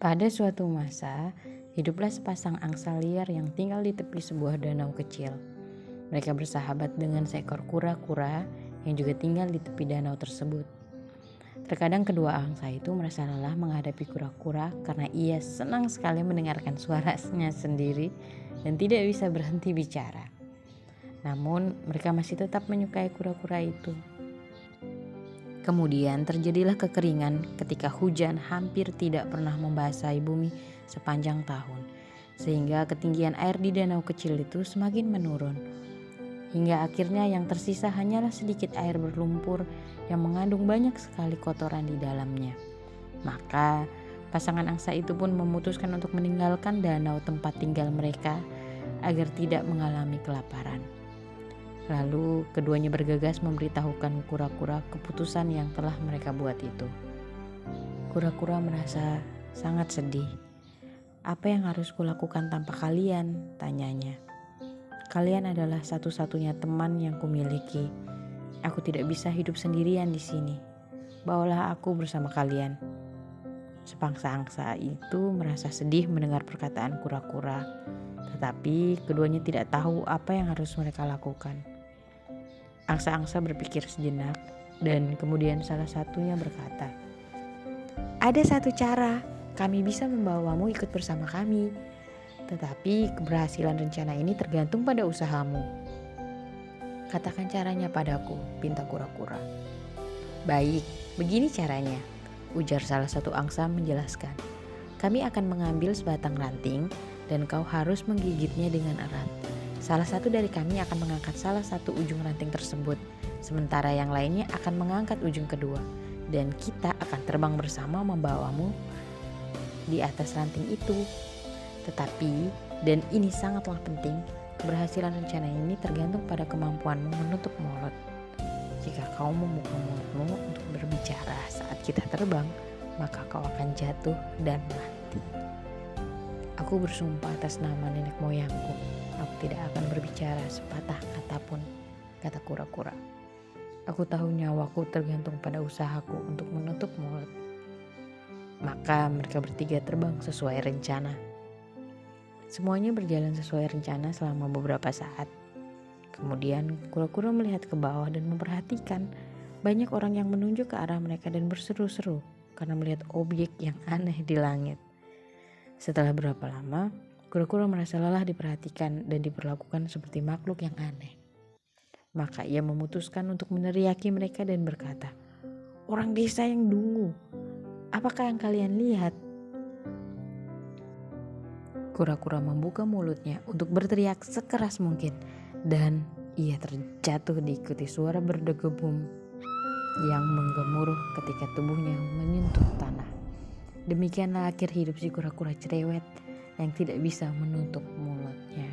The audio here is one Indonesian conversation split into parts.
Pada suatu masa, hiduplah sepasang angsa liar yang tinggal di tepi sebuah danau kecil. Mereka bersahabat dengan seekor kura-kura yang juga tinggal di tepi danau tersebut. Terkadang kedua angsa itu merasa lelah menghadapi kura-kura karena ia senang sekali mendengarkan suaranya sendiri dan tidak bisa berhenti bicara. Namun, mereka masih tetap menyukai kura-kura itu. Kemudian terjadilah kekeringan ketika hujan hampir tidak pernah membasahi bumi sepanjang tahun, sehingga ketinggian air di danau kecil itu semakin menurun. Hingga akhirnya yang tersisa hanyalah sedikit air berlumpur yang mengandung banyak sekali kotoran di dalamnya. Maka pasangan angsa itu pun memutuskan untuk meninggalkan danau tempat tinggal mereka agar tidak mengalami kelaparan. Lalu keduanya bergegas memberitahukan kura-kura keputusan yang telah mereka buat itu. Kura-kura merasa sangat sedih. "Apa yang harus kulakukan tanpa kalian?" tanyanya. "Kalian adalah satu-satunya teman yang kumiliki. Aku tidak bisa hidup sendirian di sini. Bawalah aku bersama kalian." Sepangsa angsa itu merasa sedih mendengar perkataan kura-kura, tetapi keduanya tidak tahu apa yang harus mereka lakukan. Angsa-angsa berpikir sejenak dan kemudian salah satunya berkata, "Ada satu cara, kami bisa membawamu ikut bersama kami. Tetapi keberhasilan rencana ini tergantung pada usahamu." "Katakan caranya padaku," pinta kura-kura. "Baik, begini caranya," ujar salah satu angsa menjelaskan. "Kami akan mengambil sebatang ranting dan kau harus menggigitnya dengan erat. Salah satu dari kami akan mengangkat salah satu ujung ranting tersebut, sementara yang lainnya akan mengangkat ujung kedua, dan kita akan terbang bersama membawamu di atas ranting itu. Tetapi, dan ini sangatlah penting, keberhasilan rencana ini tergantung pada kemampuanmu menutup mulut. Jika kau membuka mulutmu untuk berbicara saat kita terbang, maka kau akan jatuh dan mati. Aku bersumpah atas nama nenek moyangku, aku tidak akan berbicara sepatah kata pun," kata kura-kura. "Aku tahu nyawaku tergantung pada usahaku untuk menutup mulut." Maka mereka bertiga terbang sesuai rencana. Semuanya berjalan sesuai rencana selama beberapa saat. Kemudian kura-kura melihat ke bawah dan memperhatikan banyak orang yang menunjuk ke arah mereka dan berseru-seru karena melihat objek yang aneh di langit. Setelah berapa lama, kura-kura merasa lelah diperhatikan dan diperlakukan seperti makhluk yang aneh. Maka ia memutuskan untuk meneriaki mereka dan berkata, "Orang desa yang dungu, apakah yang kalian lihat?" Kura-kura membuka mulutnya untuk berteriak sekeras mungkin, dan ia terjatuh diikuti suara berdegebum yang menggemuruh ketika tubuhnya menyentuh tanah. Demikianlah akhir hidup si kura-kura cerewet yang tidak bisa menutup mulutnya.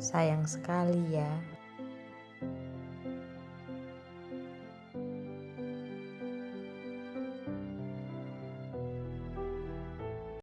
Sayang sekali ya.